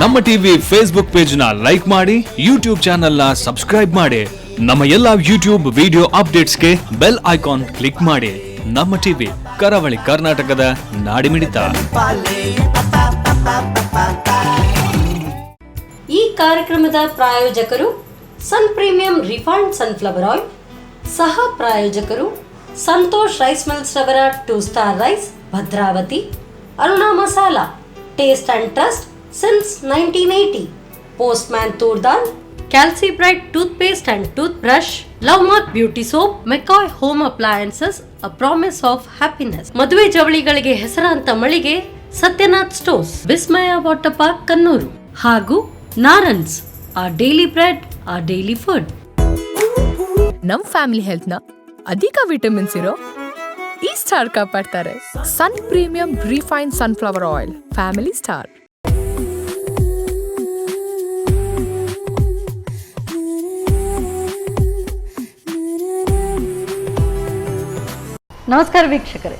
ನಮ್ಮ TV Facebook page ನ like ಮಾಡಿ, ಯೂಟ್ಯೂಬ್ ಚಾನೆಲ್ ನ ಸಬ್ಸ್ಕ್ರೈಬ್ ಮಾಡಿ. ನಮ್ಮ ಎಲ್ಲಾ ಯೂಟ್ಯೂಬ್ ವಿಡಿಯೋ ಅಪ್ಡೇಟ್ಸ್ಗೆ ಬೆಲ್ ಐಕಾನ್ ಕ್ಲಿಕ್ ಮಾಡಿ. ನಮ್ಮ ಟಿವಿ ಕರಾವಳಿ ಕರ್ನಾಟಕದ ನಾಡಿಮಿಡಿತ. ಈ ಕಾರ್ಯಕ್ರಮದ ಪ್ರಾಯೋಜಕರು Sun premium refined sunflower oil, ಸಹ ಪ್ರಾಯೋಜಕರು ಸಂತೋಷ್ ರೈಸ್ ಮಿಲ್ಸ್ ರವರ 2 star rice, Bhadravati. Aruna masala, taste and trust since 1980. Postman toor dal, Calci bright toothpaste and tooth brush, love mark beauty soap, McCoy home appliances, a promise of happiness. ಮದುವೆ ಜವಳಿಗಳಿಗೆ ಹೆಸರಾಂತ ಮಳಿಗೆ Satyanath stores, Vismaya water park Kannur, ಹಾಗೂ Narans, a daily bread, a daily food. ನಮ್ family health ನ ಅಧಿಕ vitamins ಇರೋ ಈ ಸ್ಟಾರ್ ಕಾಪಾಡ್ತಾರೆ. Sun Premium refine sunflower oil, family star. ನಮಸ್ಕಾರ ವೀಕ್ಷಕರೇ,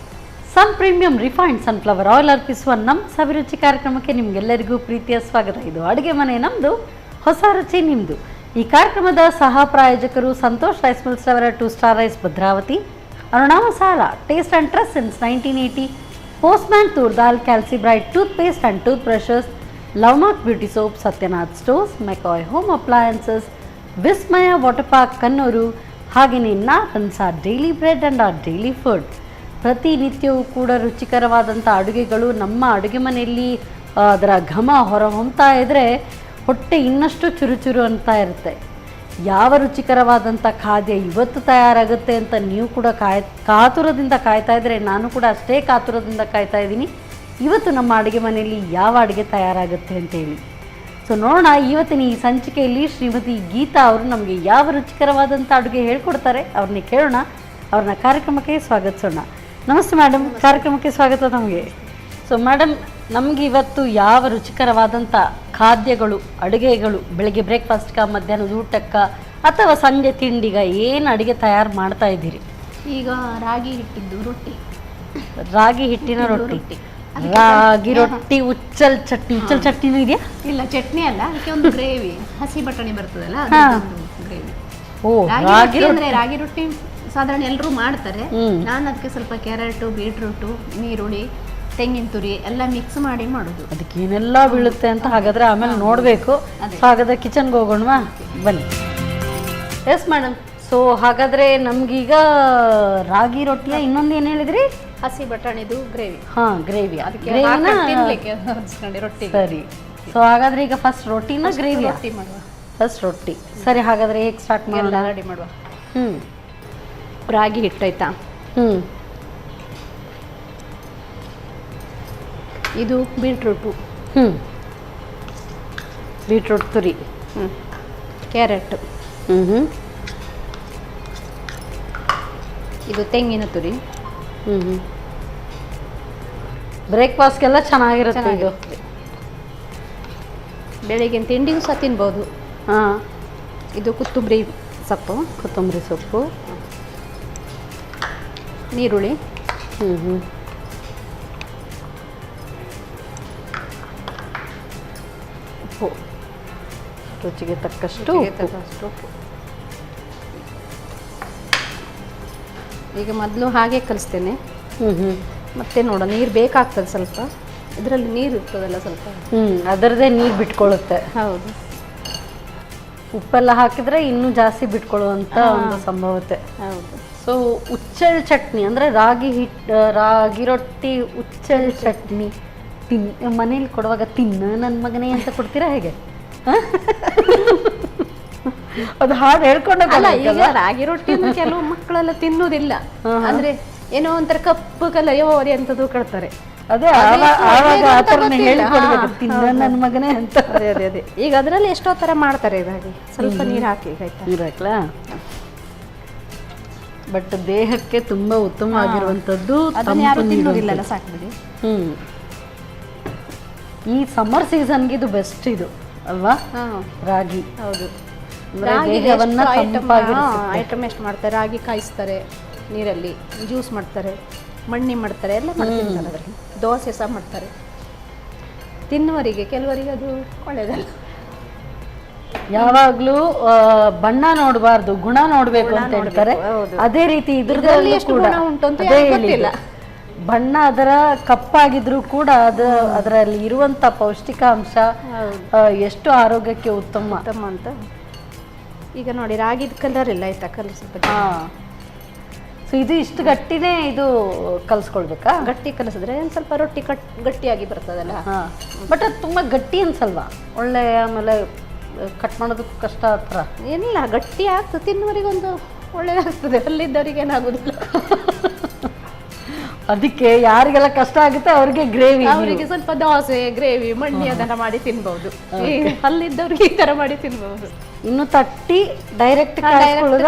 Sun premium refined sunflower oil ಅರ್ಪಿಸುವ ನಮ್ಮ ಸವಿರುಚಿ ಕಾರ್ಯಕ್ರಮಕ್ಕೆ ನಿಮಗೆಲ್ಲರಿಗೂ ಪ್ರೀತಿಯ ಸ್ವಾಗತ. ಇದು ಅಡುಗೆ ಮನೆ ನಮ್ಮದು, ಹೊಸ ರುಚಿ ನಿಮ್ಮದು. ಈ ಕಾರ್ಯಕ್ರಮದ ಸಹ ಪ್ರಾಯೋಜಕರು ಸಂತೋಷ್ ರೈಸ್ ಮಿಲ್ಸ್ ರವರ 2 star rice, Bhadravati. Aruna masala, taste and trust since 1980. Postman toor dal, Calci bright toothpaste and tooth brushes, love mark beauty soap, Satyanath stores, McCoy home appliances, Vismaya water park Kannur, ಹಾಗೆಯೇ Narans, a daily bread and a daily food. ಪ್ರತಿನಿತ್ಯವೂ ಕೂಡ ರುಚಿಕರವಾದಂಥ ಅಡುಗೆಗಳು ನಮ್ಮ ಅಡುಗೆ ಮನೆಯಲ್ಲಿ ಅದರ ಘಮ ಹೊರಹೊಮ್ತಾ ಇದ್ದರೆ ಹೊಟ್ಟೆ ಇನ್ನಷ್ಟು ಚುರುಚುರು ಅಂತ ಇರುತ್ತೆ. ಯಾವ ರುಚಿಕರವಾದಂಥ ಖಾದ್ಯ ಇವತ್ತು ತಯಾರಾಗುತ್ತೆ ಅಂತ ನೀವು ಕೂಡ ಕಾತುರದಿಂದ ಕಾಯ್ತಾ ಇದ್ದರೆ, ನಾನು ಕೂಡ ಅಷ್ಟೇ ಕಾತುರದಿಂದ ಕಾಯ್ತಾ ಇದ್ದೀನಿ ಇವತ್ತು ನಮ್ಮ ಅಡುಗೆ ಮನೆಯಲ್ಲಿ ಯಾವ ಅಡುಗೆ ತಯಾರಾಗುತ್ತೆ ಅಂತೇಳಿ. ಸೊ ನೋಡೋಣ, ಇವತ್ತಿನ ಈ ಸಂಚಿಕೆಯಲ್ಲಿ ಶ್ರೀಮತಿ ಗೀತಾ ಅವರು ನಮಗೆ ಯಾವ ರುಚಿಕರವಾದಂಥ ಅಡುಗೆ ಹೇಳ್ಕೊಡ್ತಾರೆ, ಅವ್ರನ್ನೇ ಕೇಳೋಣ. ಅವ್ರನ್ನ ಕಾರ್ಯಕ್ರಮಕ್ಕೆ ಸ್ವಾಗತಿಸೋಣ. ನಮಸ್ತೆ ಮೇಡಮ್, ಕಾರ್ಯಕ್ರಮಕ್ಕೆ ಸ್ವಾಗತ ನಮಗೆ. ಸೊ ಮೇಡಮ್, ನಮಗೆ ಇವತ್ತು ಯಾವ ರುಚಿಕರವಾದಂಥ ಖಾದ್ಯಗಳು, ಅಡುಗೆಗಳು, ಬೆಳಗ್ಗೆ ಬ್ರೇಕ್ಫಾಸ್ಟ್ಗೆ, ಮಧ್ಯಾಹ್ನದ ಊಟಕ್ಕೆ ಅಥವಾ ಸಂಜೆ ತಿಂಡಿಗೆ ಏನು ಅಡುಗೆ ತಯಾರು ಮಾಡ್ತಾ ಇದ್ದೀರಿ? ಈಗ ರಾಗಿ ಹಿಟ್ಟಿದ್ದು ರೊಟ್ಟಿ. ರಾಗಿ ಹಿಟ್ಟಿನ ರೊಟ್ಟಿ. ರಾಗಿ ರೊಟ್ಟಿ, ಉಚ್ಚಲ್ ಚಟ್ನಿ. ಉಚ್ಚಲ್ ಚಟ್ನಿನೂ ಇದೆಯಾ? ಇಲ್ಲ, ಚಟ್ನಿ ಅಲ್ಲ, ಅದಕ್ಕೆ ಒಂದು ಗ್ರೇವಿ, ಹಸಿ ಬಟಾಣಿ ಬರ್ತದಲ್ಲ, ಗ್ರೇವಿ. ಓ, ರಾಗಿ ಅಂದ್ರೆ ರಾಗಿ ರೊಟ್ಟಿ ಸಾಧಾರಣ ಎಲ್ಲರೂ ಮಾಡ್ತಾರೆ. ನಾನು ಅದಕ್ಕೆ ಸ್ವಲ್ಪ ಕ್ಯಾರೆಟು, ಬೀಟ್ರೂಟು, ನೀರುಳ್ಳಿ, ತೆಂಗಿನ ತುರಿ ಎಲ್ಲ ಮಿಕ್ಸ್ ಮಾಡಿ ಮಾಡೋದು. ಅದಕ್ಕೆ ಏನೆಲ್ಲ ಬೀಳುತ್ತೆ ಅಂತ ಹಾಗಾದ್ರೆ ಆಮೇಲೆ ನೋಡಬೇಕು. ಹಾಗಾದ್ರೆ ಕಿಚನ್ಗೆ ಹೋಗೋಣವಾ, ಬನ್ನಿ. ಎಸ್ ಮೇಡಮ್, ಸೊ ಹಾಗಾದ್ರೆ ನಮ್ಗೀಗ ರಾಗಿ ರೊಟ್ಟಿಯ ಇನ್ನೊಂದು ಏನು ಹೇಳಿದ್ರಿ? ಹಸಿ ಬಟಾಣಿದು ಗ್ರೇವಿ. ಹಾಂ, ಗ್ರೇವಿ. ಅದಕ್ಕೆ ರೊಟ್ಟಿ. ಸರಿ. ಸೊ ಹಾಗಾದ್ರೆ ಈಗ ಫಸ್ಟ್ ರೊಟ್ಟಿನ ಗ್ರೇವಿ ರೊಟ್ಟಿ ಮಾಡುವ. ಫಸ್ಟ್ ರೊಟ್ಟಿ. ಸರಿ, ಹಾಗಾದ್ರೆ ಹೇಗೆ ಸ್ಟಾರ್ಟ್ ಮಾಡೋಣ? ರೆಡಿ ಮಾಡುವ. ರಾಗಿ ಹಿಟ್ಟಾಯ್ತಾ? ಇದು ಬೀಟ್ರೂಟು, ಬೀಟ್ರೂಟ್ ತುರಿ, ಕ್ಯಾರೆಟ್, ಇದು ತೆಂಗಿನ ತುರಿ. ಬ್ರೇಕ್ಫಾಸ್ಟ್ಗೆಲ್ಲ ಚೆನ್ನಾಗಿರುತ್ತೆ ಇದು. ಬೆಳಿಗ್ಗೆ ತಿಂಡಿಗೂ ಸಹ ತಿನ್ಬೋದು. ಹಾಂ, ಇದು ಕೊತ್ತಂಬರಿ ಸೊಪ್ಪು, ನೀರುಳ್ಳಿ, ಉಪ್ಪು, ರುಚಿಗೆ ತಕ್ಕಷ್ಟು ಉಪ್ಪು. ಈಗ ಮೊದಲು ಹಾಗೆ ಕಲಿಸ್ತೇನೆ, ಮತ್ತೆ ನೋಡೋಣ, ನೀರು ಬೇಕಾಗ್ತದೆ ಸ್ವಲ್ಪ. ಇದರಲ್ಲಿ ನೀರು ಇರ್ತದಲ್ಲ ಸ್ವಲ್ಪ, ಅದರದೇ ನೀರು ಬಿಟ್ಕೊಳ್ಳುತ್ತೆ. ಹೌದು, ಉಪ್ಪೆಲ್ಲ ಹಾಕಿದ್ರೆ ಇನ್ನೂ ಜಾಸ್ತಿ ಬಿಟ್ಕೊಳ್ಳುವಂಥ ಒಂದು ಸಂಭವತೆ. ಹೌದು. ಸೊ ಉಚ್ಚಲ್ ಚಟ್ನಿ ಅಂದರೆ ರಾಗಿ ರೊಟ್ಟಿ, ಉಚ್ಚಲ್ ಚಟ್ನಿ ಮನೇಲಿ ಕೊಡುವಾಗ ತಿನ್ನು ನನ್ನ ಮಗನೇ ಅಂತ ಕೊಡ್ತೀರಾ ಹೇಗೆ? ಅದು ಹಾಡು ಹೇಳ್ಕೊಂಡಲ್ಲ. ಈಗ ರಾಗಿ ರೊಟ್ಟಿ ಕೆಲವು ಮಕ್ಕಳೆಲ್ಲ ತಿನ್ನುವುದಿಲ್ಲ, ಅಂದ್ರೆ ಏನೋ ಒಂಥರ ಕಪ್ಪು ಕಲಯೋರಿ ಅಂತದ್ದು ಕಳ್ತಾರೆ. ಅದೇ ಹೇಳಿಕೊಡ್ಬೇಕು, ತಿನ್ನ ನನ್ನ ಮಗನೇ ಅಂತ. ಅದೇ ಈಗ ಅದರಲ್ಲಿ ಎಷ್ಟೋ ಥರ ಮಾಡ್ತಾರೆ. ಇದಾಗಿ ಸ್ವಲ್ಪ ನೀರು ಹಾಕಿ, ನೀರು ಹಾಕ್ಲಾ? ಬಟ್ ದೇಹಕ್ಕೆ ತುಂಬಾ ಉತ್ತಮವಾಗಿರುವಂಥದ್ದು. ಸಾಕ್ಬಿಡಿ. ಈ ಸಮ್ಮರ್ ಸೀಸನ್ಗೆ ಇದು ಬೆಸ್ಟ್, ಇದು ಅಲ್ವಾ ರಾಗಿ? ಹೌದು. ಐಟಮ್ ಎಷ್ಟು ಮಾಡ್ತಾರೆ, ರಾಗಿ ಕಾಯಿಸ್ತಾರೆ, ನೀರಲ್ಲಿ ಜ್ಯೂಸ್ ಮಾಡ್ತಾರೆ, ಮಣ್ಣಿ ಮಾಡ್ತಾರೆ, ಎಲ್ಲ ಮಾಡ್ತಾರೆ. ಅದರಲ್ಲಿ ದೋಸೆ ಸಹ ಮಾಡ್ತಾರೆ. ತಿನ್ನುವರಿಗೆ, ಕೆಲವರಿಗೆ ಅದು ಒಳ್ಳೇದಲ್ಲ. ಯಾವಾಗ್ಲೂ ಬಣ್ಣ ನೋಡಬಾರ್ದು, ಗುಣ ನೋಡ್ಬೇಕು ಅಂತ ಹೇಳ್ತಾರೆ. ಅದೇ ರೀತಿ ಇದ್ರಲ್ಲಿ ಎಷ್ಟು ಗುಣ ಉಂಟು ಅಂತ ಗೊತ್ತಿಲ್ಲ. ಬಣ್ಣ ಅದರ ಕಪ್ಪಾಗಿದ್ರು ಕೂಡ ಅದರಲ್ಲಿ ಇರುವಂತ ಪೌಷ್ಟಿಕಾಂಶ ಎಷ್ಟು ಆರೋಗ್ಯಕ್ಕೆ ಉತ್ತಮ ಅಂತ. ಈಗ ನೋಡಿ ರಾಗಿದ ಕಲರ್ ಇಲ್ಲ ಆಯ್ತಾ, ಕಲರ್ ಸ್ವಲ್ಪ. ಸೊ ಇದು ಇಷ್ಟು ಗಟ್ಟಿನೇ ಇದು ಕಲ್ಸ್ಕೊಳ್ಬೇಕಾ? ಗಟ್ಟಿ ಕಲಸಿದ್ರೆ ಒಂದು ಸ್ವಲ್ಪ ರೊಟ್ಟಿ ಗಟ್ಟಿಯಾಗಿ ಬರ್ತದಲ್ಲ. ಬಟ್ ಅದು ತುಂಬಾ ಗಟ್ಟಿ ಅನ್ಸಲ್ವಾ? ಒಳ್ಳೆ ಆಮೇಲೆ ಕಟ್ ಮಾಡೋದಕ್ಕೂ ಕಷ್ಟ ಹತ್ರ ಏನಿಲ್ಲ, ಗಟ್ಟಿ ಆಗ್ತದೆ, ತಿನ್ನುವರಿಗೊಂದು ಒಳ್ಳೇದಾಗ್ತದೆ, ಅಲ್ಲಿದ್ದವರಿಗೆ ಏನಾಗೋದಿಲ್ಲ. ಅದಕ್ಕೆ ಯಾರಿಗೆಲ್ಲ ಕಷ್ಟ ಆಗುತ್ತೆ ಅವ್ರಿಗೆ ಗ್ರೇವಿ, ಅವರಿಗೆ ಸ್ವಲ್ಪ ದೋಸೆ ಗ್ರೇವಿ ಮಣ್ಣಿ ಅದನ್ನ ಮಾಡಿ ತಿನ್ಬಹುದು. ಅಲ್ಲಿದ್ದವ್ರಿಗೆ ಈ ತರ ಮಾಡಿ ತಿನ್ಬಹುದು. ಇನ್ನು ತಟ್ಟಿ ಡೈರೆಕ್ಟ್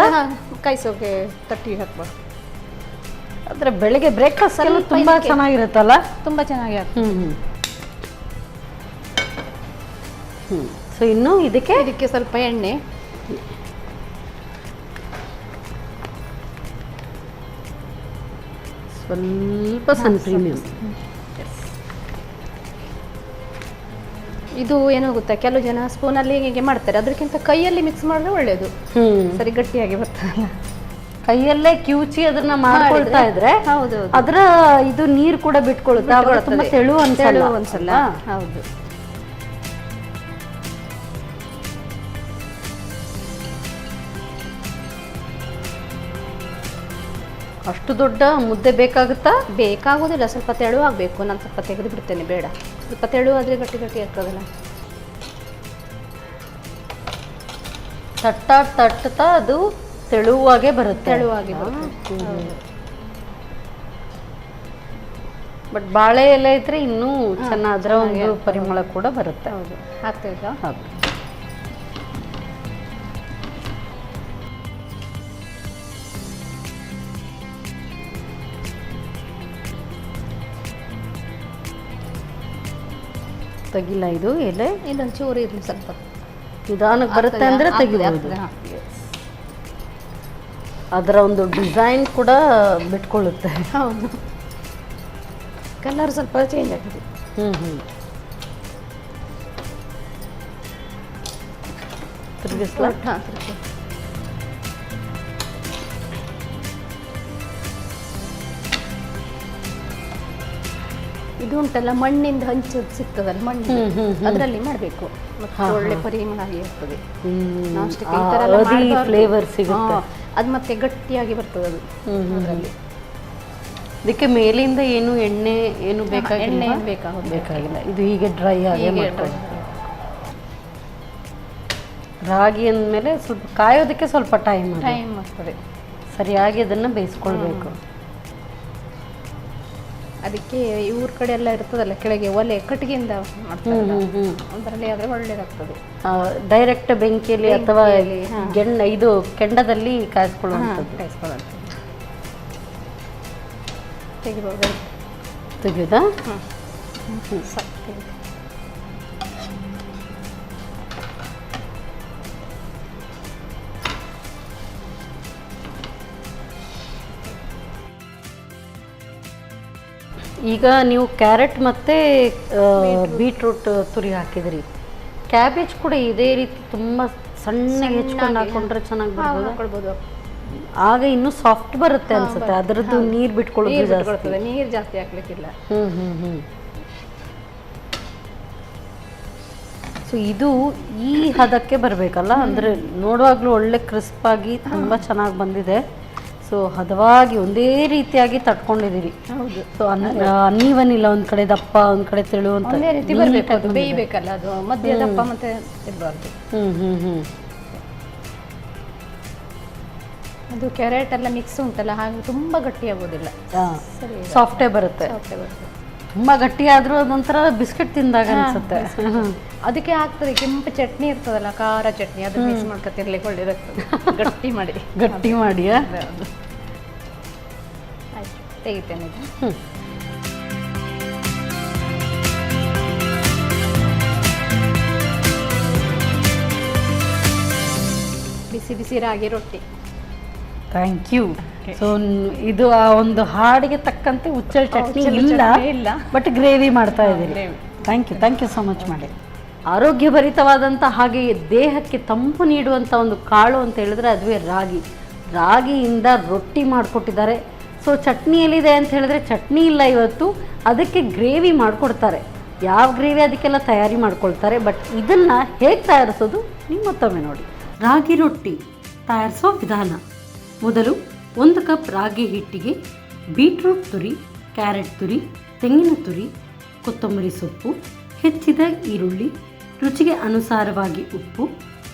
ಕಾಯಿಸೋಕೆ ತಟ್ಟಿ ಹಾಕ್ಬಾರ್ದು. ಅಂದ್ರೆ ಬೆಳಿಗ್ಗೆ ಬ್ರೇಕ್ಫಾಸ್ಟ್ ಎಲ್ಲ ತುಂಬಾ ಚೆನ್ನಾಗಿರುತ್ತಲ್ಲ, ತುಂಬಾ ಚೆನ್ನಾಗಿ ಆಗ್ತದೆ. ಸೊ ಇನ್ನು ಇದಕ್ಕೆ ಸ್ವಲ್ಪ ಎಣ್ಣೆ, ಸ್ವಲ್ಪ ಸನ್ ಪ್ರೀಮಿಯಂ. ಇದು ಏನೋ ಗೊತ್ತಾ, ಕೆಲವು ಜನ ಸ್ಪೂನಲ್ಲಿ ಹೀಗೆ ಮಾಡ್ತಾರೆ, ಅದಕ್ಕಿಂತ ಕೈಯಲ್ಲಿ ಮಿಕ್ಸ್ ಮಾಡಿದ್ರೆ ಒಳ್ಳೇದು, ಸರಿ ಗಟ್ಟಿಯಾಗಿ ಬರ್ತದಲ್ಲ. ಕೈಯಲ್ಲೇ ಕಿವುಚಿ ಅದನ್ನ ಮಾಡ್ಕೊಳ್ತಾ ಇದ್ರೆ ಹೌದು ಅದರ ಇದು ನೀರು ಕೂಡ ಬಿಟ್ಕೊಳ್ಳುತ್ತೆ, ತುಂಬಾ ತೆಳು ಅನ್ಸಲ್ಲ. ಹೌದು. ಅಷ್ಟು ದೊಡ್ಡ ಮುದ್ದೆ ಬೇಕಾಗುತ್ತಾ? ಬೇಕಾಗೋದಿಲ್ಲ, ಸ್ವಲ್ಪ ತೆಳು ಆಗಬೇಕು. ನಾನು ಸ್ವಲ್ಪ ತೆಗೆದು ಬಿಡ್ತೇನೆ, ಬೇಡ, ಸ್ವಲ್ಪ ತೆಳು ಆದರೆ ಗಟ್ಟಿ ಗಟ್ಟಿ ಆಗ್ತದಲ್ಲ. ತಟ್ತಾ ಅದು ತೆಳುವಾಗೇ ಬರುತ್ತೆ. ಬಟ್ ಬಾಳೆ ಎಲೆ ಇದ್ರೆ ಇನ್ನೂ ಚೆನ್ನಾಗಿ ಅದರ ಒಂದು ಪರಿಮಳ ಕೂಡ ಬರುತ್ತೆ. ಹೌದು, ಹಾಕ್ತೇವೆ. ತೆಗಿಲ್ಲ ಇದು ಎಲೆ, ಇದೊಂದು ಚೂರು ಇರಲಿ, ಸ್ವಲ್ಪ ನಿಧಾನಕ್ಕೆ ಬರುತ್ತೆ ಅಂದ್ರೆ ತೆಗಿಬಹುದು. ಅದರ ಒಂದು ಡಿಸೈನ್ ಕೂಡ ಬಿಟ್ಕೊಳ್ಳುತ್ತೆ. ಹೌದು, ಕಲರ್ ಸ್ವಲ್ಪ ಚೇಂಜ್ ಆಗ್ತದೆ. ತಿರುಗಿಸ್ಲಾ? ಇದು ಉಂಟಲ್ಲ ಮಣ್ಣಿಂದ ಹಂಚು ಸಿಗ್ತದಲ್ಲ, ಮಣ್ಣು ಅದರಲ್ಲಿ ಮಾಡಬೇಕು, ಮತ್ತೆ ಒಳ್ಳೆ ಪರಿಮಳ ಆಗಿ ಇರ್ತದೆ. ಫ್ಲೇವರ್ ಸಿಗುತ್ತೆ, ಅದು ಮತ್ತೆ ಗಟ್ಟಿಯಾಗಿ ಬರ್ತದೆ ಅದು. ಅದರಲ್ಲಿ ಇದಕ್ಕೆ ಮೇಲಿಂದ ಏನು ಎಣ್ಣೆ ಏನು ಬೇಕಾಗಿಲ್ಲ. ಇದು ಹೀಗೆ ಡ್ರೈ ಆಗಿ ರಾಗಿ ಅಂದಮೇಲೆ ಸ್ವಲ್ಪ ಕಾಯೋದಕ್ಕೆ ಸ್ವಲ್ಪ ಟೈಮ್ ಆಗ್ತದೆ. ಸರಿಯಾಗಿ ಅದನ್ನು ಬೇಯಿಸ್ಕೊಳ್ಬೇಕು. ಅದಕ್ಕೆ ಇವ್ರ ಕಡೆ ಎಲ್ಲ ಇರ್ತದಲ್ಲ ಕೆಳಗೆ ಒಲೆ ಕಟ್ಟಿಗೆಯಿಂದ ಮಾಡ್ತಾರೆ, ಅದರಲ್ಲಿ ಆದರೆ ಒಳ್ಳೇದಾಗ್ತದೆ. ಡೈರೆಕ್ಟ್ ಬೆಂಕಿಯಲ್ಲಿ ಅಥವಾ ಇದು ಕೆಂಡದಲ್ಲಿ ಕಾಯಿಸ್ಕೊಳ್ಳುವಂಥದ್ದು. ತೆಗೆಯೋದಾ? ಈಗ ನೀವು ಕ್ಯಾರೆಟ್ ಮತ್ತೆ ಬೀಟ್ರೂಟ್ ತುರಿ ಹಾಕಿದ್ರಿ, ಕ್ಯಾಬೇಜ್ ಕೂಡ ಇದೇ ರೀತಿ ತುಂಬಾ ಸಣ್ಣಗೆ ಹೆಚ್ಕೊಂಡು ಹಾಕೊಂಡ್ರೆ ಚೆನ್ನಾಗಿ ಬರ್ಬೋದು. ಆಗ ಇನ್ನೂ ಸಾಫ್ಟ್ ಬರುತ್ತೆ ಅನ್ಸುತ್ತೆ, ಅದರದ್ದು ನೀರು ಬಿಟ್ಕೊಳ್ಳೋದು, ನೀರು ಜಾಸ್ತಿ ಹಾಕ್ಲಿಕ್ಕಿಲ್ಲ. ಸೊ ಇದು ಈ ಹದಕ್ಕೆ ಬರಬೇಕಲ್ಲ, ಅಂದ್ರೆ ನೋಡುವಾಗ್ಲೂ ಒಳ್ಳೆ ಕ್ರಿಸ್ಪ್ ಆಗಿ ತುಂಬಾ ಚೆನ್ನಾಗಿ ಬಂದಿದೆ. ಸೊ ಹದವಾಗಿ ಒಂದೇ ರೀತಿಯಾಗಿ ತಟ್ಕೊಂಡಿದ್ದೀರಿ. ಹೌದು. ಸೊ ಅನ್ನೀವನ್ ಇಲ್ಲ, ಒಂದ್ ಕಡೆ ದಪ್ಪ ಒಂದ್ ಕಡೆ ತೆಳು ಅಂತ ಒಂದೇ ರೀತಿ ಬರಬೇಕು, ಅದು ಬೇಯಬೇಕಲ್ಲ, ಅದು ಮಧ್ಯ ದಪ್ಪ ಮತ್ತೆ ಇರಬಾರ್ದು. ಅದು ಕ್ಯಾರೆಟ್ ಎಲ್ಲ ಮಿಕ್ಸ್ ಉಂಟಲ್ಲ, ಹಾಗೆ ತುಂಬಾ ಗಟ್ಟಿ ಆಗೋದಿಲ್ಲ, ಸಾಫ್ಟೇ ಬರುತ್ತೆ. ತುಂಬಾ ಗಟ್ಟಿ ಆದ್ರೂ ಅದೊಂಥರ ಬಿಸ್ಕೆಟ್ ತಿಂದಾಗ ಅನ್ಸುತ್ತೆ. ಅದಕ್ಕೆ ಆಗ್ತದೆ ಕೆಂಪು ಚಟ್ನಿ ಇರ್ತದಲ್ಲ, ಖಾರ ಚಟ್ನಿ, ಅದು ಮಿಕ್ಸ್ ಮಾಡ್ಕೊತಿರ್ಲಿಕ್ಕೆ ಒಳ್ಳೇದಾಗ್ತದೆ. ಗಟ್ಟಿ ಮಾಡಿ ಆಯ್ತು, ತೆಗಿತೇನೆ. ಬಿಸಿ ಬಿಸಿ ರಾಗಿ ರೊಟ್ಟಿ. Thank you. ಸೊ ಇದು ಆ ಒಂದು ಹಾಡಿಗೆ ತಕ್ಕಂತೆ ಉಚ್ಚಲ್ ಚಟ್ನಿ ಇಲ್ಲ, ಬಟ್ ಗ್ರೇವಿ ಮಾಡ್ತಾ ಇದ್ದೀರಿ. ಥ್ಯಾಂಕ್ ಯು ಸೊ ಮಚ್ ಮಾಡಿ. ಆರೋಗ್ಯಭರಿತವಾದಂಥ ಹಾಗೆ ದೇಹಕ್ಕೆ ತಂಪು ನೀಡುವಂಥ ಒಂದು ಕಾಳು ಅಂತ ಹೇಳಿದ್ರೆ ಅದುವೇ ರಾಗಿ. ರಾಗಿಯಿಂದ ರೊಟ್ಟಿ ಮಾಡಿಕೊಟ್ಟಿದ್ದಾರೆ. ಸೊ ಚಟ್ನಿ ಎಲ್ಲಿದೆ ಅಂತ ಹೇಳಿದ್ರೆ ಚಟ್ನಿ ಇಲ್ಲ ಇವತ್ತು, ಅದಕ್ಕೆ ಗ್ರೇವಿ ಮಾಡಿಕೊಡ್ತಾರೆ. ಯಾವ ಗ್ರೇವಿ ಅದಕ್ಕೆಲ್ಲ ತಯಾರಿ ಮಾಡ್ಕೊಳ್ತಾರೆ. ಬಟ್ ಇದನ್ನು ಹೇಗೆ ತಯಾರಿಸೋದು ನೀವು ಮತ್ತೊಮ್ಮೆ ನೋಡಿ. ರಾಗಿ ರೊಟ್ಟಿ ತಯಾರಿಸೋ ವಿಧಾನ: ಮೊದಲು 1 ಕಪ್ ರಾಗಿ ಹಿಟ್ಟಿಗೆ ಬೀಟ್ರೂಟ್ ತುರಿ, ಕ್ಯಾರೆಟ್ ತುರಿ, ತೆಂಗಿನ ತುರಿ, ಕೊತ್ತಂಬರಿ ಸೊಪ್ಪು, ಹೆಚ್ಚಿದ ಈರುಳ್ಳಿ, ರುಚಿಗೆ ಅನುಸಾರವಾಗಿ ಉಪ್ಪು,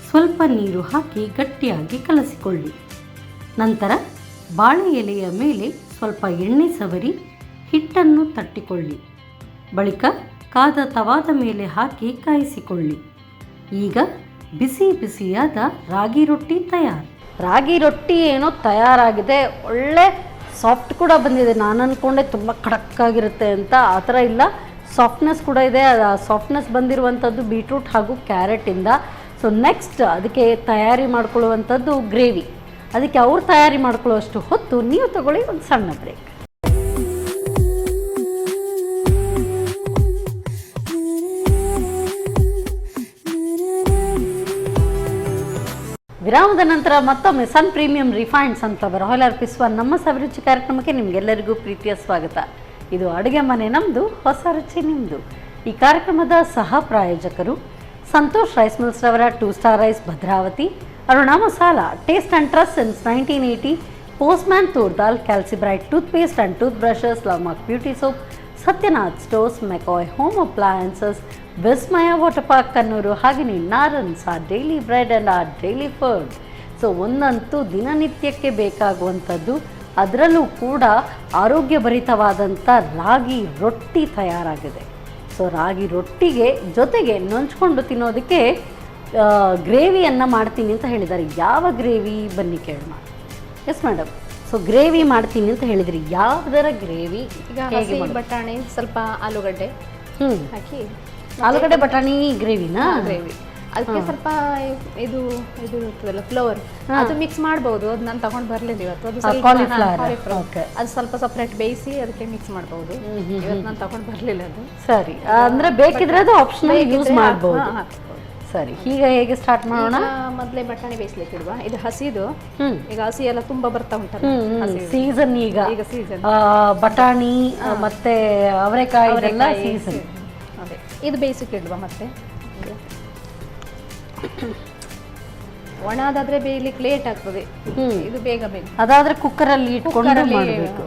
ಸ್ವಲ್ಪ ನೀರು ಹಾಕಿ ಗಟ್ಟಿಯಾಗಿ ಕಲಸಿಕೊಳ್ಳಿ. ನಂತರ ಬಾಳೆ ಎಲೆಯ ಮೇಲೆ ಸ್ವಲ್ಪ ಎಣ್ಣೆ ಸವರಿ ಹಿಟ್ಟನ್ನು ತಟ್ಟಿಕೊಳ್ಳಿ. ಬಳಿಕ ಕಾದ ತವಾದ ಮೇಲೆ ಹಾಕಿ ಕಾಯಿಸಿಕೊಳ್ಳಿ. ಈಗ ಬಿಸಿ ಬಿಸಿಯಾದ ರಾಗಿ ರೊಟ್ಟಿ ತಯಾರು. ರಾಗಿ ರೊಟ್ಟಿ ಏನೋ ತಯಾರಾಗಿದೆ, ಒಳ್ಳೆ ಸಾಫ್ಟ್ ಕೂಡ ಬಂದಿದೆ. ನಾನು ಅಂದ್ಕೊಂಡೆ ತುಂಬ ಖಡಕ್ಕಾಗಿರುತ್ತೆ ಅಂತ, ಆ ಥರ ಇಲ್ಲ, ಸಾಫ್ಟ್ನೆಸ್ ಕೂಡ ಇದೆ. ಆ ಸಾಫ್ಟ್ನೆಸ್ ಬಂದಿರುವಂಥದ್ದು ಬೀಟ್ರೂಟ್ ಹಾಗೂ ಕ್ಯಾರೆಟಿಂದ. ಸೊ ನೆಕ್ಸ್ಟ್ ಅದಕ್ಕೆ ತಯಾರಿ ಮಾಡ್ಕೊಳ್ಳುವಂಥದ್ದು ಗ್ರೇವಿ. ಅದಕ್ಕೆ ಅವ್ರು ತಯಾರಿ ಮಾಡ್ಕೊಳ್ಳೋಷ್ಟು ಹೊತ್ತು ನೀವು ತಗೊಳ್ಳಿ ಒಂದು ಸಣ್ಣ ಬ್ರೇಕ್. ವಿರಾಮದ ನಂತರ ಮತ್ತೊಮ್ಮೆ ಸನ್ ಪ್ರೀಮಿಯಂ ರಿಫೈನ್ಡ್ ಸನ್ಫ್ಲವರ್ ಆಯಿಲ್ ಅರ್ಪಿಸುವ ನಮ್ಮ ಸವಿರುಚಿ ಕಾರ್ಯಕ್ರಮಕ್ಕೆ ನಿಮಗೆಲ್ಲರಿಗೂ ಪ್ರೀತಿಯ ಸ್ವಾಗತ. ಇದು ಅಡುಗೆ ಮನೆ ನಮ್ಮದು, ಹೊಸ ರುಚಿ ನಿಮ್ಮದು. ಈ ಕಾರ್ಯಕ್ರಮದ ಸಹ ಪ್ರಾಯೋಜಕರು ಸಂತೋಷ್ ರೈಸ್ ಮಿಲ್ಸ್ ರವರ 2 star rice Bhadravati, Aruna masala taste and trust since 1980, postman toor dal, Calci Bright toothpaste and tooth brushes, Love Mark beauty soap, Satyanath stores, McCoy home appliances, Vismaya water park Kannur, ಹಾಗೆಯೇ Narans, a daily bread and a daily food. So ಒಂದಂತೂ ದಿನನಿತ್ಯಕ್ಕೆ ಬೇಕಾಗುವಂಥದ್ದು, ಅದರಲ್ಲೂ ಕೂಡ ಆರೋಗ್ಯಭರಿತವಾದಂಥ ರಾಗಿ ರೊಟ್ಟಿ ತಯಾರಾಗಿದೆ. So ರಾಗಿ ರೊಟ್ಟಿಗೆ ಜೊತೆಗೆ ನೊಂಚ್ಕೊಂಡು ತಿನ್ನೋದಕ್ಕೆ ಗ್ರೇವಿಯನ್ನು ಮಾಡ್ತೀನಿ ಅಂತ ಹೇಳಿದ್ದಾರೆ. ಯಾವ ಗ್ರೇವಿ ಬನ್ನಿ ಕೇಳೋಣ. ಎಸ್ ಮೇಡಮ್, ಸೊ ಗ್ರೇವಿ ಮಾಡ್ತೀನಿ ಅಂತ ಹೇಳಿದ್ರಿ, ಯಾವುದರ ಗ್ರೇವಿ? ಈಗ ಹಸಿ ಬಟಾಣಿ, ಸ್ವಲ್ಪ ಆಲೂಗಡ್ಡೆ ಹಾಕಿ, ಆಲೂಗಡ್ಡೆ ಬಟಾಣಿ ಗ್ರೇವಿನಾ? ಗ್ರೇವಿ. ಅದಕ್ಕೆ ಸ್ವಲ್ಪ ಇದು ಇದು ಇರ್ತದಲ್ಲ ಫ್ಲವರ್, ಅದು ಮಿಕ್ಸ್ ಮಾಡ್ಬೋದು. ಅದು ನಾನು ತಗೊಂಡು ಬರಲಿಲ್ಲ ಇವತ್ತು. ಅದು ಸ್ವಲ್ಪ ಅದು ಸ್ವಲ್ಪ ಸಪ್ರೇಟ್ ಬೇಯಿಸಿ ಅದಕ್ಕೆ ಮಿಕ್ಸ್ ಮಾಡ್ಬೋದು. ಇವತ್ತು ನಾನು ತಗೊಂಡು ಬರಲಿಲ್ಲ ಅದು. ಸರಿ, ಅಂದ್ರೆ ಬೇಕಿದ್ರೆ ಅದು ಆಪ್ಷನಲ್ ಯೂಸ್ ಮಾಡ್ಬೋದು. ಸರಿ, ಈಗ ಹೇಗೆ ಸ್ಟಾರ್ಟ್ ಮಾಡೋಣ? ಮೊದಲೇ ಬಟಾಣಿ ಬೇಯಿಸ್ಲಿಕ್ಕೆ ಇಡುವ. ಇದು ಹಸಿದು, ಈಗ ಹಸಿ ಎಲ್ಲ ತುಂಬಾ ಬರ್ತಾ ಉಂಟಲ್ಲ, ಸೀಸನ್ ಈಗ ಸೀಸನ್. ಬಟಾಣಿ ಮತ್ತೆ ಅವರೆಕಾಯಿ ಇದೆಲ್ಲ ಸೀಸನ್. ಅದೇ ಇದು ಬೇಯಿಸಕ್ಕೆ ಇಡುವ. ಮತ್ತೆ ಒಣದಾದ್ರೆ ಬೇಯಲಿಕ್ಕೆ ಲೇಟ್ ಆಗ್ತದೆ, ಇದು ಬೇಗ ಬೇಗ. ಅದಾದ್ರೆ ಕುಕ್ಕರಲ್ಲಿ ಇಟ್ಕೊಂಡು ಮಾಡಬೇಕು.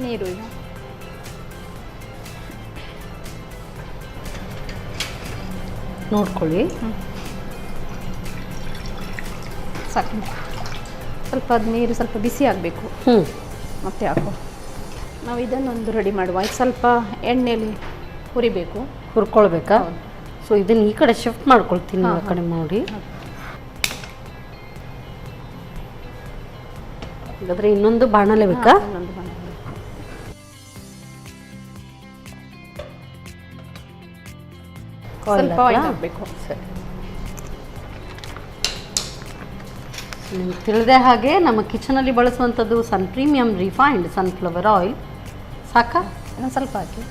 ನೀರು ಈಗ ನೋಡ್ಕೊಳ್ಳಿ, ಸಾಕು. ಸ್ವಲ್ಪ ಅದು ನೀರು ಸ್ವಲ್ಪ ಬಿಸಿ ಆಗಬೇಕು, ಮತ್ತೆ ಹಾಕು. ನಾವು ಇದನ್ನೊಂದು ರೆಡಿ ಮಾಡುವ. ಇದು ಸ್ವಲ್ಪ ಎಣ್ಣೆಯಲ್ಲಿ ಹುರಿಬೇಕು, ಹುರ್ಕೊಳ್ಬೇಕಾ? ಸೊ ಇದನ್ನ ಈ ಕಡೆ ಶಿಫ್ಟ್ ಮಾಡ್ಕೊಳ್ತೀನಿ, ಆ ಕಡೆ ನೋಡಿ. ಹಾಗಾದ್ರೆ ಇನ್ನೊಂದು ಬಾಣಲೆ ಬೇಕಾ? ಇನ್ನೊಂದು ಬಾಣಲೆ ಸ್ವಲ್ಪ ಆಯಿಲ್ ಹಾಕಬೇಕು. ಸರಿ, ನಿಮ್ಗೆ ತಿಳಿದೆ ಹಾಗೆ ನಮ್ಮ ಕಿಚನಲ್ಲಿ ಬಳಸುವಂಥದ್ದು Sun premium refined sunflower oil. ಸಾಕಾ? ಸ್ವಲ್ಪ ಹಾಕಿ.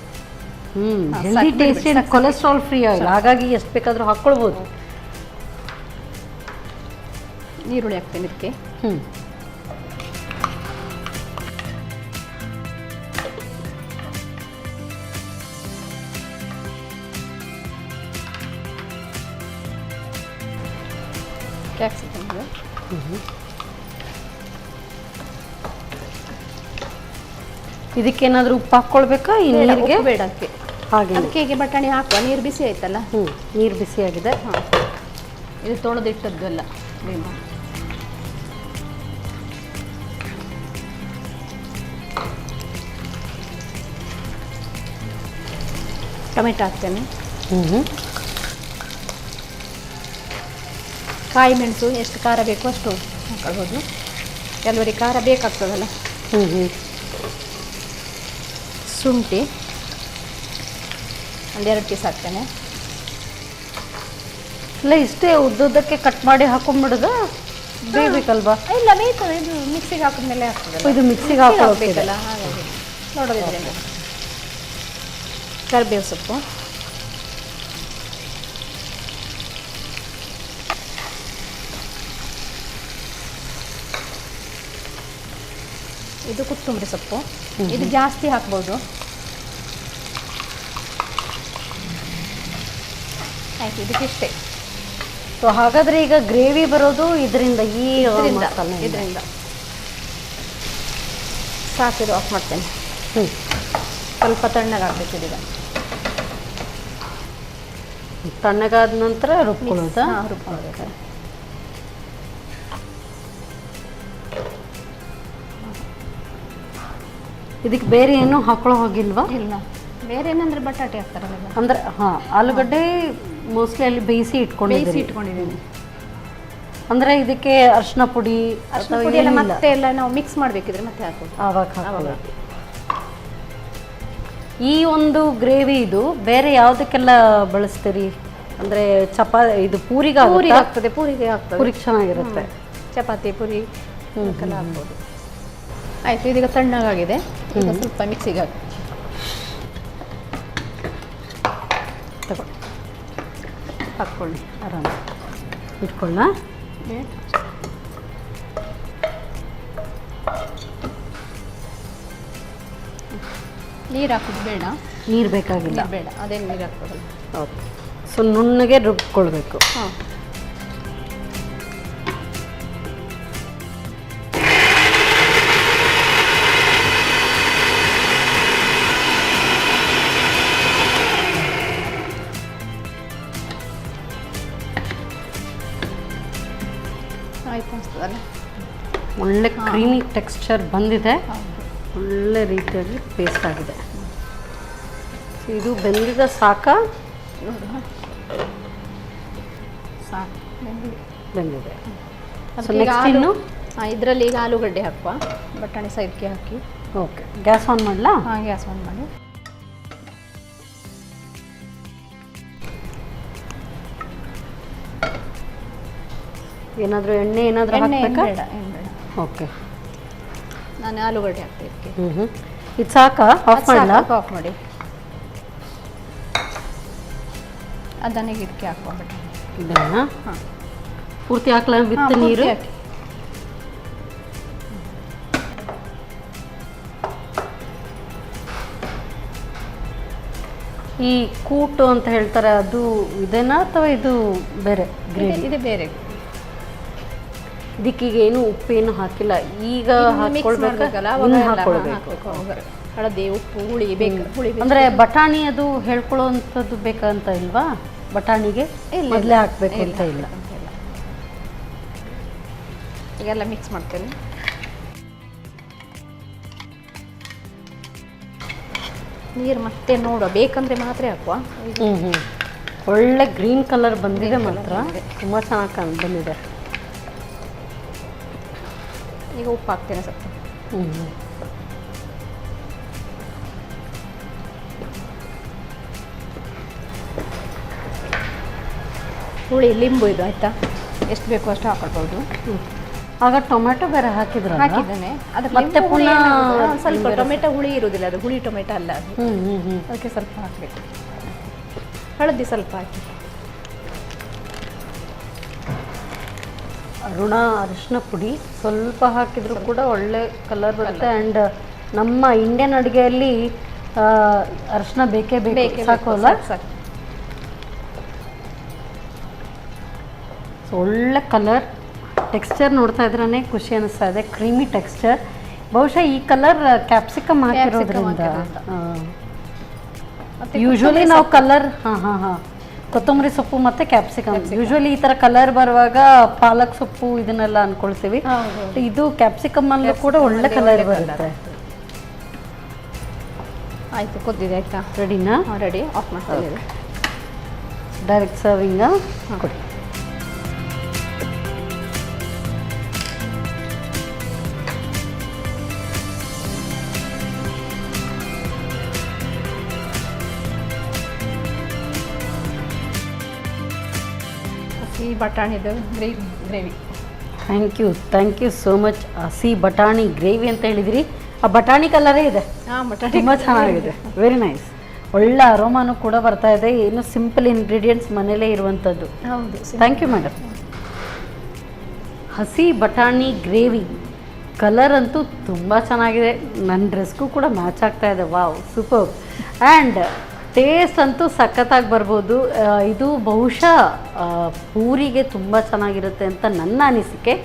Healthy tasty and cholesterol free oil, ಹಾಗಾಗಿ ಎಷ್ಟು ಬೇಕಾದರೂ ಹಾಕ್ಕೊಳ್ಬೋದು. ಈರುಳ್ಳಿ ಹಾಕ್ತೇನೆ ಇದಕ್ಕೆ. ಕ್ಯಾಪ್ಸಿಕಮ್ ಇದಕ್ಕೇನಾದರೂ ಉಪ್ಪು ಹಾಕ್ಕೊಳ್ಬೇಕಾ? ಈ ನೀರಿಗೆ ಬೇಡ, ಅದಕ್ಕೆ ಹಾಗೆ ಅದಕ್ಕೆ ಹೀಗೆ ಬಟಾಣಿ ಹಾಕುವ. ನೀರು ಬಿಸಿ ಆಯ್ತಲ್ಲ? ನೀರು ಬಿಸಿ ಆಗಿದೆ. ಇದು ತೊಳೆದಿಟ್ಟದ್ದು ಎಲ್ಲ. ಟೊಮೆಟೊ ಹಾಕ್ತೇನೆ. ಕಾಯಿ ಮೆಣಸು ಎಷ್ಟು ಖಾರ ಬೇಕು ಅಷ್ಟು ಹಾಕೊಳ್ಬೋದು. ಕೆಲವರಿಗೆ ಖಾರ ಬೇಕಾಗ್ತದಲ್ಲ. ಶುಂಠಿ ಒಂದೆರಡು ಪೀಸ್ ಹಾಕ್ತೇನೆ. ಇಲ್ಲ, ಇಷ್ಟೇ ಉದ್ದುದ್ದಕ್ಕೆ ಕಟ್ ಮಾಡಿ ಹಾಕೊಂಡ್ಬಿಡುದ? ಬೇಯಬೇಕಲ್ವಾ? ಇಲ್ಲ, ಬೇಯ್ತದೆ. ಇದು ಮಿಕ್ಸಿಗೆ ಹಾಕಿದ್ಮೇಲೆ ಆಗ್ತದಲ್ಲ. ಇದು ಮಿಕ್ಸಿಗೆ ಹಾಕಬೇಕಲ್ಲ, ಹಾಗಾಗಿ ನೋಡೋದಿದ್ರಿಂದ ಕರಿಬೇವು ಸೊಪ್ಪು, ಇದು ಕೊತ್ತಂಬರಿ ಸೊಪ್ಪು, ಇದು ಜಾಸ್ತಿ ಹಾಕ್ಬೋದು. ಆಯ್ತು, ಇದಕ್ಕಿಷ್ಟೇ. ಸೊ ಹಾಗಾದ್ರೆ ಈಗ ಗ್ರೇವಿ ಬರೋದು ಇದರಿಂದ, ಇದರಿಂದ ಸಾಕಿದು ಆಫ್ ಮಾಡ್ತೇನೆ. ಸ್ವಲ್ಪ ತಣ್ಣಗಾಗಬೇಕು ಇದೀಗ. ತಣ್ಣಗಾದ ನಂತರ ರುಬ್ಕೊಳ್ಳೋದಾ? ರುಬ್ಕೊಳ್ಳೋದು. ಇದಕ್ಕೆ ಬೇರೆ ಏನು ಹಾಕೊಳ್ಳೋ ಹೋಗಿಲ್ವಾ? ಇಲ್ಲ, ಬೇರೆ ಏನಂದ್ರೆ ಬಟಾಟೆ ಹಾಕ್ತಾರಲ್ಲ, ಅಂದ್ರೆ ಆಲೂಗಡ್ಡೆ ಮೋಸ್ಟ್ಲಿ ಅಲ್ಲಿ ಬೇಯಿಸಿ ಇಟ್ಕೊಂಡಿದ್ದೀನಿ. ಅಂದ್ರೆ ಇದಕ್ಕೆ ಅರಿಶಿನ ಪುಡಿ ಎಲ್ಲ ಮತ್ತೆ ಎಲ್ಲ ನಾವು ಮಿಕ್ಸ್ ಮಾಡಬೇಕಿದ್ರೆ ಮತ್ತೆ ಹಾಕೋದು. ಆವಾಗ ಈ ಒಂದು ಗ್ರೇವಿ ಇದು ಬೇರೆ ಯಾವುದಕ್ಕೆಲ್ಲ ಬಳಸ್ತೀರಿ? ಅಂದ್ರೆ ಇದು ಪೂರಿಗೆ ಆಗ್ತದೆ, ಪೂರಿಗೆ ಚೆನ್ನಾಗಿರುತ್ತೆ. ಚಪಾತಿ ಪೂರಿ ಎಲ್ಲ ಹಾಕ್ಬೋದು. ಆಯ್ತು, ಇದೀಗ ತಣ್ಣಗಾಗಿದೆ. ಈಗ ಸ್ವಲ್ಪ ಮಿಕ್ಸಿಗೆ ಹಾಕ್ಕೊಳ್ಳಿ, ಆರಾಮ ಇಟ್ಕೊಳ್ಳ. ನೀರು ಹಾಕೋದು ಬೇಡ. ನೀರು ಬೇಕಾಗಿಲ್ಲ, ಬೇಡ, ಅದೇ ನೀರು ಹಾಕ್ಬೋದಲ್ಲ. ಓಕೆ. ಸೊ ನುಣ್ಣಗೆ ರುಬ್ಕೊಳ್ಬೇಕು. ಹಾಂ, ಆಯ್ತು ಅನಿಸ್ತದಲ್ಲ. ಒಳ್ಳೆ ಕ್ರೀಮಿ ಟೆಕ್ಸ್ಚರ್ ಬಂದಿದೆ, ಒಳ್ಳೆ ರೀತಿಯಾಗಿ ಪೇಸ್ಟ್ ಆಗಿದೆ. ಇದು ಬೆಂದಿದ ಸಾಕಾ? ಸಾಕು, ಬೆಂದಿದೆ. ಸೊ ಈಗ ನೆಕ್ಸ್ಟ್ ಇನ್ನು ಇದರಲ್ಲಿ ಈಗ ಆಲೂಗಡ್ಡೆ ಹಾಕುವ. ಬಟಾಣಿ ಸೈಡ್ಗೆ ಹಾಕಿ. ಓಕೆ, ಗ್ಯಾಸ್ ಆನ್ ಮಾಡಲಾ? ಹಾಂ, ಗ್ಯಾಸ್ ಆನ್ ಮಾಡಿ. ಏನಾದರೂ ಎಣ್ಣೆ ಹಾಕಬೇಕಾ? ಬೇಡ, ಏನು ಬೇಡ. ಓಕೆ, ನಾನು ಆಲೂಗಡ್ಡೆ ಹಾಕ್ತೀನಿ. ಇದು ಸಾಕಾ? ಆಫ್ ಮಾಡಲಾ? ಆಫ್ ಮಾಡಿ. ಅದನ್ನೇ ಗಿಡಕ್ಕೆ ಹಾಕುವ ಬಟಾಣಿ. ಇದನ್ನ ಹಾಂ, ಪೂರ್ತಿ ಹಾಕ್ಲಾ ವಿತ್ ನೀರು? ಹಾಕಿ. ಈ ಕೂಟು ಅಂತ ಹೇಳ್ತಾರೆ, ಅದು ಇದೇನಾ ಅಥವಾ ಇದು ಬೇರೆ ಗ್ರೇವಿ? ಇದು ಬೇರೆ. ಇದಕ್ಕೀಗ ಏನು ಉಪ್ಪೇನು ಹಾಕಿಲ್ಲ, ಈಗ ಹಾಕೊಳ್ಬೇಕಲ್ಲ, ಹಾಕೊಳ್ಬೇಕು. ಹಳದಿ, ಉಪ್ಪು, ಹುಳಿ ಬೇಕು. ಹುಳಿ ಅಂದ್ರೆ ಬಟಾಣಿ ಅದು ಹೇಳ್ಕೊಳ್ಳೋವಂಥದ್ದು ಬೇಕಂತ ಇಲ್ವಾ? ಬಟಾಣಿಗೆ ಮೊದಲೇ ಹಾಕಬೇಕು ಅಂತ ಇಲ್ಲ. ಈಗೆಲ್ಲ ಮಿಕ್ಸ್ ಮಾಡ್ತೇನೆ. ನೀರು ಮತ್ತೆ ನೋಡುವ, ಬೇಕಂದ್ರೆ ಮಾತ್ರ ಹಾಕುವ. ಒಳ್ಳೆ ಗ್ರೀನ್ ಕಲರ್ ಬಂದಿದೆ, ಮಾತ್ರ ತುಂಬ ಚೆನ್ನಾಗಿ ಬಂದಿದೆ. ಈಗ ಉಪ್ಪು ಹಾಕ್ತೇನೆ ಸ್ವಲ್ಪ. ಹುಳಿ ಲಿಂಬು ಇದು ಆಯ್ತಾ, ಎಷ್ಟು ಬೇಕೋ ಅಷ್ಟು ಹಾಕೊಳ್ಬೋದು. ಆಗ ಟೊಮೆಟೊ ಬೇರೆ ಹಾಕಿದ್ದೇನೆ. ಅದಕ್ಕೆ ಮತ್ತೆ ಪುನಃ ಸ್ವಲ್ಪ ಟೊಮೆಟೊ ಹುಳಿ ಇರುವುದಿಲ್ಲ, ಅದು ಹುಳಿ ಟೊಮೆಟೊ ಅಲ್ಲ ಅದು. ಅದಕ್ಕೆ ಸ್ವಲ್ಪ ಹಾಕಬೇಕು. ಹಳದಿ ಸ್ವಲ್ಪ ಹಾಕಿ. ಅರಿಶಿನ ಪುಡಿ ಸ್ವಲ್ಪ ಹಾಕಿದ್ರು ಕೂಡ ಒಳ್ಳೆ ಕಲರ್ ಬರುತ್ತೆ. ಆ್ಯಂಡ್ ನಮ್ಮ ಇಂಡಿಯನ್ ಅಡುಗೆಯಲ್ಲಿ ಅರಿಶಿನ ಬೇಕೇ ಬೇಕು, ಸಾಕೋಲ್ಲ? ಒಳ್ಳೆ ಕಲರ್ ಟೆಕ್ಸ್ಚರ್ ನೋಡ್ತಾ ಇದ್ರೇ ಖುಷಿ ಅನಿಸ್ತಾ ಇದೆ, ಕ್ರೀಮಿ ಟೆಕ್ಸ್ಚರ್. ಬಹುಶಃ ಈ ಕಲರ್ ಕ್ಯಾಪ್ಸಿಕಮ್ ಹಾಕಿರೋದ್ರಿಂದ. ಯೂಶ್ವಲಿ ನಾವು ಕಲರ್ ಕೊತ್ತಂಬರಿ ಸೊಪ್ಪು ಮತ್ತು ಕ್ಯಾಪ್ಸಿಕಮ್, ಯೂಶ್ವಲಿ ಈ ಥರ ಕಲರ್ ಬರುವಾಗ ಪಾಲಕ್ ಸೊಪ್ಪು ಇದನ್ನೆಲ್ಲ ಅನ್ಕೊಳ್ತೀವಿ. ಇದು ಕ್ಯಾಪ್ಸಿಕಮ್ ಅಲ್ಲೂ ಕೂಡ ಒಳ್ಳೆ ಕಲರ್ ಬರುತ್ತೆ. ಆಯಿತು, ಕುದ್ದಿದೆ ಆಯಿತಾ? ರೆಡಿನಾ? ರೆಡಿ. ಆಫ್ ಮಾಡ್ತೀವಿ. ಡೈರೆಕ್ಟ್ ಸರ್ವಿಂಗ ಕೊಡಿ. ಹಸಿ ಬಟಾಣಿದು gravy. Thank you so much. ಹಸಿ ಬಟಾಣಿ ಗ್ರೇವಿ ಅಂತ ಹೇಳಿದಿರಿ, ಆ ಬಟಾಣಿ ಕಲರೇ ಇದೆ, ಬಟಾಣಿ ತುಂಬ ಚೆನ್ನಾಗಿದೆ. Very nice. ಒಳ್ಳೆ ಅರೋಮಾನು ಕೂಡ ಬರ್ತಾ ಇದೆ. ಏನು ಸಿಂಪಲ್ ಇಂಗ್ರೀಡಿಯೆಂಟ್ಸ್ ಮನೇಲೇ ಇರುವಂಥದ್ದು. ಹೌದು. Thank you madam. ಹಸಿ ಬಟಾಣಿ ಗ್ರೇವಿ ಕಲರ್ ಅಂತೂ ತುಂಬ ಚೆನ್ನಾಗಿದೆ. ನನ್ನ ಡ್ರೆಸ್ಗೂ ಕೂಡ ಮ್ಯಾಚ್ ಆಗ್ತಾ ಇದೆ. Wow, super. ಆ್ಯಂಡ್ ಟೇಸ್ಟ್ ಅಂತೂ ಸಖತ್ತಾಗಿ ಬರ್ಬೋದು. ಇದು ಬಹುಶಃ ಪೂರಿಗೆ ತುಂಬ ಚೆನ್ನಾಗಿರುತ್ತೆ ಅಂತ ನನ್ನ ಅನಿಸಿಕೆ.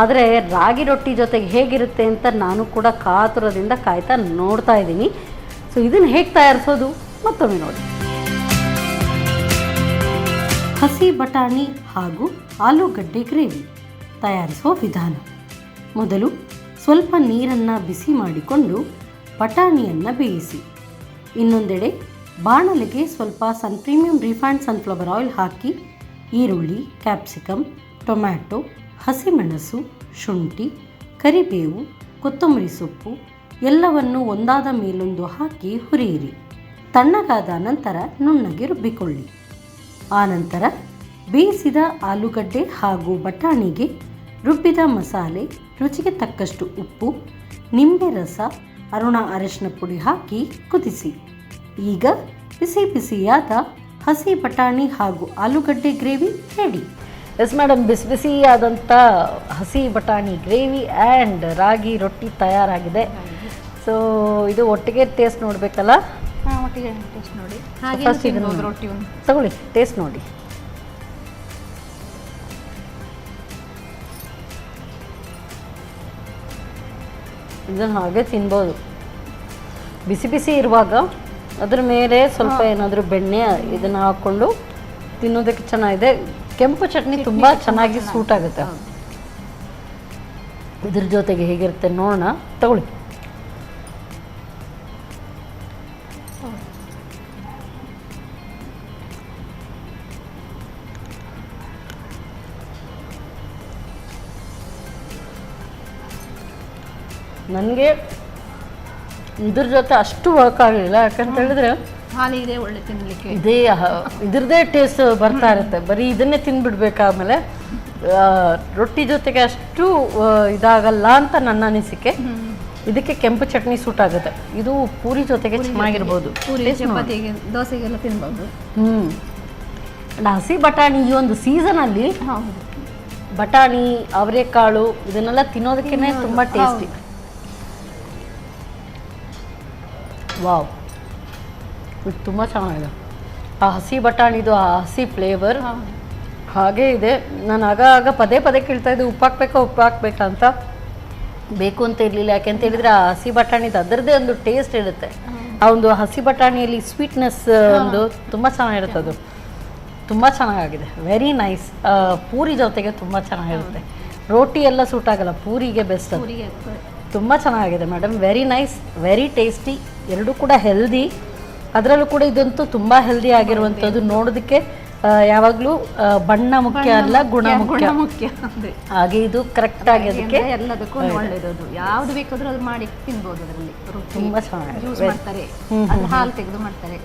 ಆದರೆ ರಾಗಿ ರೊಟ್ಟಿ ಜೊತೆಗೆ ಹೇಗಿರುತ್ತೆ ಅಂತ ನಾನು ಕೂಡ ಕಾತುರದಿಂದ ಕಾಯ್ತಾ ನೋಡ್ತಾ ಇದ್ದೀನಿ. ಸೊ ಇದನ್ನು ಹೇಗೆ ತಯಾರಿಸೋದು ಮತ್ತೊಮ್ಮೆ ನೋಡಿ. ಹಸಿ ಬಟಾಣಿ ಹಾಗೂ ಆಲೂಗಡ್ಡೆ ಗ್ರೇವಿ ತಯಾರಿಸುವ ವಿಧಾನ. ಮೊದಲು ಸ್ವಲ್ಪ ನೀರನ್ನು ಬಿಸಿ ಮಾಡಿಕೊಂಡು ಬಟಾಣಿಯನ್ನು ಬೇಯಿಸಿ. ಇನ್ನೊಂದೆಡೆ ಬಾಣಲೆಗೆ ಸ್ವಲ್ಪ ಪ್ರೀಮಿಯಂ ರಿಫೈನ್ಡ್ ಸನ್ಫ್ಲವರ್ ಆಯಿಲ್ ಹಾಕಿ ಈರುಳ್ಳಿ, ಕ್ಯಾಪ್ಸಿಕಮ್, ಟೊಮ್ಯಾಟೊ, ಹಸಿಮೆಣಸು, ಶುಂಠಿ, ಕರಿಬೇವು, ಕೊತ್ತಂಬರಿ ಸೊಪ್ಪು ಎಲ್ಲವನ್ನು ಒಂದಾದ ಮೇಲೊಂದು ಹಾಕಿ ಹುರಿಯಿರಿ. ತಣ್ಣಗಾದ ನಂತರ ನುಣ್ಣಗೆ ರುಬ್ಬಿಕೊಳ್ಳಿ. ಆನಂತರ ಬೇಯಿಸಿದ ಆಲೂಗಡ್ಡೆ ಹಾಗೂ ಬಟಾಣಿಗೆ ರುಬ್ಬಿದ ಮಸಾಲೆ, ರುಚಿಗೆ ತಕ್ಕಷ್ಟು ಉಪ್ಪು, ನಿಂಬೆ ರಸ, ಅರಿಶಿನ ಪುಡಿ ಹಾಕಿ ಕುದಿಸಿ. ಈಗ ಬಿಸಿ ಬಿಸಿಯಾದ ಹಸಿ ಬಟಾಣಿ ಹಾಗೂ ಆಲೂಗಡ್ಡೆ ಗ್ರೇವಿ ರೆಡಿ. ಎಸ್ ಮೇಡಮ್, ಬಿಸಿ ಬಿಸಿಯಾದಂಥ ಹಸಿ ಬಟಾಣಿ ಗ್ರೇವಿ ಆ್ಯಂಡ್ ರಾಗಿ ರೊಟ್ಟಿ ತಯಾರಾಗಿದೆ. ಸೊ ಇದು ಒಟ್ಟಿಗೆ ಟೇಸ್ಟ್ ನೋಡಬೇಕಲ್ಲ? ಒಟ್ಟಿಗೆ ಟೇಸ್ಟ್ ನೋಡಿ. ಫಸ್ಟ್ ಇದನ್ನು ರೊಟ್ಟಿ ಒಂದು ತಗೊಳ್ಳಿ, ಟೇಸ್ಟ್ ನೋಡಿ. ಇದನ್ನು ಹಾಗೆ ತಿನ್ಬೋದು. ಬಿಸಿ ಬಿಸಿ ಇರುವಾಗ ಅದ್ರ ಮೇಲೆ ಸ್ವಲ್ಪ ಏನಾದರೂ ಬೆಣ್ಣೆ ಇದನ್ನು ಹಾಕ್ಕೊಂಡು ತಿನ್ನೋದಕ್ಕೆ ಚೆನ್ನಾಗಿದೆ. ಕೆಂಪು ಚಟ್ನಿ ತುಂಬ ಚೆನ್ನಾಗಿ ಸೂಟ್ ಆಗುತ್ತೆ. ಇದ್ರ ಜೊತೆಗೆ ಹೇಗಿರುತ್ತೆ ನೋಡೋಣ. ತಗೊಳ್ಳಿ. ನನಗೆ ಇದ್ರ ಜೊತೆ ಅಷ್ಟು ವರ್ಕ್ ಆಗಲಿಲ್ಲ. ಯಾಕಂತ ಹೇಳಿದ್ರೆ ಹಾಲಿ ಇದೆ ಒಳ್ಳೆ ತಿನ್ನಲಿಕ್ಕೆ. ಇದ್ರದ್ದೇ ಟೇಸ್ಟ್ ಬರ್ತಾ ಇರುತ್ತೆ. ಬರೀ ಇದನ್ನೇ ತಿಂದ್ಬಿಡ್ಬೇಕಾದ್ಮೇಲೆ ರೊಟ್ಟಿ ಜೊತೆಗೆ ಅಷ್ಟು ಇದಾಗಲ್ಲ ಅಂತ ನನ್ನ ಅನಿಸಿಕೆ. ಇದಕ್ಕೆ ಕೆಂಪು ಚಟ್ನಿ ಸೂಟ್ ಆಗುತ್ತೆ. ಇದು ಪೂರಿ ಜೊತೆಗೆ ಚೆನ್ನಾಗಿರ್ಬೋದು. ಪೂರಿ, ಚಪಾತಿಗೆ, ದೋಸೆಗೆಲ್ಲ ತಿನ್ಬೋದು. ಹಸಿ ಬಟಾಣಿ ಈ ಒಂದು ಸೀಸನಲ್ಲಿ ಬಟಾಣಿ, ಅವರೆಕಾಳು ಇದನ್ನೆಲ್ಲ ತಿನ್ನೋದಕ್ಕೇ ತುಂಬ ಟೇಸ್ಟಿ. ವಾವ್, ಇದು ತುಂಬ ಚೆನ್ನಾಗಿದೆ. ಆ ಹಸಿ ಬಟಾಣಿದು ಆ ಹಸಿ ಫ್ಲೇವರ್ ಹಾಗೇ ಇದೆ. ನಾನು ಆಗ ಪದೇ ಪದೇ ಕೇಳ್ತಾ ಇದ್ದೆ ಉಪ್ಪು ಹಾಕ್ಬೇಕಾ ಅಂತ. ಬೇಕು ಅಂತ ಇರಲಿಲ್ಲ. ಯಾಕೆಂತ ಹೇಳಿದರೆ ಆ ಹಸಿ ಬಟಾಣಿದು ಅದರದ್ದೇ ಒಂದು ಟೇಸ್ಟ್ ಇರುತ್ತೆ. ಆ ಒಂದು ಹಸಿ ಬಟಾಣಿಯಲ್ಲಿ ಸ್ವೀಟ್ನೆಸ್ ಒಂದು ತುಂಬ ಚೆನ್ನಾಗಿರುತ್ತೆ. ಅದು ತುಂಬ ಚೆನ್ನಾಗಿದೆ. Very nice. ಪೂರಿ ಜೊತೆಗೆ ತುಂಬ ಚೆನ್ನಾಗಿರುತ್ತೆ. ರೋಟಿ ಎಲ್ಲ ಸೂಟ್ ಆಗಲ್ಲ, ಪೂರಿಗೆ ಬೆಸ್ಟ್. ಅದು ತುಂಬ ಚೆನ್ನಾಗಿದೆ madam. Very nice, very tasty. ಎರಡೂ ಕೂಡ ಹೆಲ್ದಿ. ಅದರಲ್ಲೂ ಕೂಡ ಇದಂತೂ ತುಂಬ ಹೆಲ್ದಿ ಆಗಿರುವಂಥದ್ದು. ನೋಡೋದಕ್ಕೆ ಯಾವಾಗಲೂ ಬಣ್ಣ ಮುಖ್ಯ ಅಲ್ಲ, ಗುಣ ಮುಖ್ಯ. ಹಾಗೆ ಇದು ಕರೆಕ್ಟ್ ಆಗಿ ಅದಕ್ಕೆ ಎಲ್ಲದಕ್ಕೂ ಒಳ್ಳೆಯದು. ಯಾವ್ದು ಬೇಕಾದ್ರೂ ಅದು ಮಾಡಿ ತಿನ್ಬೋದು. ಅದರಲ್ಲಿ ತುಂಬ ಚೆನ್ನಾಗಿದೆ. ಯೂಸ್ ಮಾಡ್ತಾರೆ, ಹಾಲು ತೆಗೆದು ಮಾಡ್ತಾರೆ.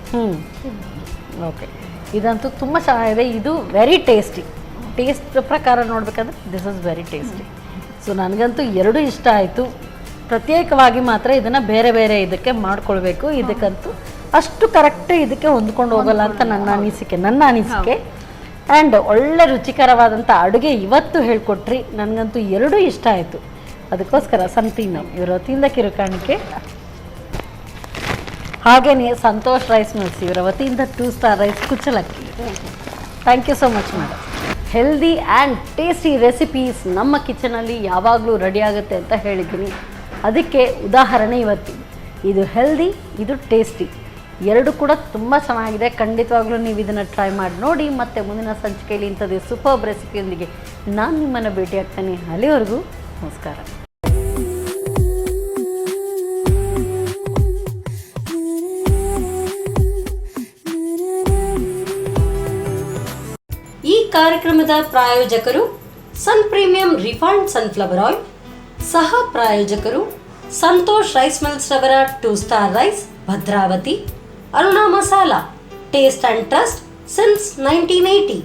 ಓಕೆ, ಇದಂತೂ ತುಂಬ ಚೆನ್ನಾಗಿದೆ. ಇದು ವೆರಿ ಟೇಸ್ಟಿ. ಟೇಸ್ಟ್ ಪ್ರಕಾರ ನೋಡ್ಬೇಕಂದ್ರೆ this is very tasty. So ನನಗಂತೂ ಎರಡೂ ಇಷ್ಟ ಆಯಿತು. ಪ್ರತ್ಯೇಕವಾಗಿ ಮಾತ್ರ ಇದನ್ನು ಬೇರೆ ಬೇರೆ ಇದಕ್ಕೆ ಮಾಡ್ಕೊಳ್ಬೇಕು. ಇದಕ್ಕಂತೂ ಅಷ್ಟು ಕರೆಕ್ಟ್ ಇದಕ್ಕೆ ಹೊಂದ್ಕೊಂಡು ಹೋಗಲ್ಲ ಅಂತ ನನ್ನ ಅನಿಸಿಕೆ. ಆ್ಯಂಡ್ ಒಳ್ಳೆ ರುಚಿಕರವಾದಂಥ ಅಡುಗೆ ಇವತ್ತು ಹೇಳ್ಕೊಟ್ರಿ. ನನಗಂತೂ ಎರಡೂ ಇಷ್ಟ ಆಯಿತು. ಅದಕ್ಕೋಸ್ಕರ ಸಂತೀನ ಇವರ ವತಿಯಿಂದ ಕಿರುಕಾಣಿಕೆ. ಹಾಗೆಯೇ ಸಂತೋಷ್ ರೈಸ್ ಮಿಲ್ಸ್ ಇವರ ವತಿಯಿಂದ 2 ಸ್ಟಾರ್ ರೈಸ್ ಕುಚ್ಚಲಕ್ಕಿ. Thank you so much madam. Healthy and tasty recipes ನಮ್ಮ ಕಿಚನಲ್ಲಿ ಯಾವಾಗಲೂ ರೆಡಿ ಆಗುತ್ತೆ ಅಂತ ಹೇಳಿದ್ದೀನಿ. ಅದಕ್ಕೆ ಉದಾಹರಣೆ ಇವತ್ತು. ಇದು ಹೆಲ್ದಿ, ಇದು ಟೇಸ್ಟಿ, ಎರಡು ಕೂಡ ತುಂಬ ಚೆನ್ನಾಗಿದೆ. ಖಂಡಿತವಾಗ್ಲೂ ನೀವು ಇದನ್ನು ಟ್ರೈ ಮಾಡಿ ನೋಡಿ. ಮತ್ತು ಮುಂದಿನ ಸಂಚಿಕೆಯಲ್ಲಿ ಇಂಥದ್ದೇ ಸೂಪರ್ಬ್ ರೆಸಿಪಿಯೊಂದಿಗೆ ನಾನು ನಿಮ್ಮನ್ನು ಭೇಟಿ ಆಗ್ತೇನೆ. ಅಲ್ಲಿವರೆಗೂ ನಮಸ್ಕಾರ. ಈ ಕಾರ್ಯಕ್ರಮದ ಪ್ರಾಯೋಜಕರು Sun premium refined sunflower oil. ಸಹ ಪ್ರಾಯೋಜಕರು ಸಂತೋಷ್ ರೈಸ್ ಮಿಲ್ಸ್ ರವರ 2 star rice, Bhadravati. Aruna masala, taste and trust since 1980.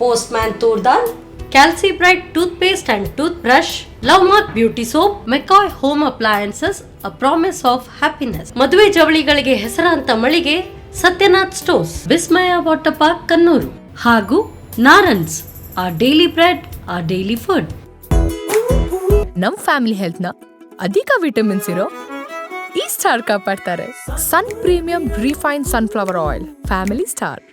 Postman toor dal, Calci bright tooth paste and tooth brush, love mark beauty soap, McCoy home appliances, a promise of happiness. ಮದುವೆ ಜವಳಿಗಳಿಗೆ ಹೆಸರಾಂತ ಮಳಿಗೆ Satyanath stores, Vismaya water park Kannur ಹಾಗೂ Narans, a daily bread, a daily food. ನಮ್ family health ನ ಅಧಿಕ vitamins ಇರೋ ಈ ಸ್ಟಾರ್ ಕಾಪಾಡ್ತಾರೆ. Sun Premium refine sunflower oil, family star.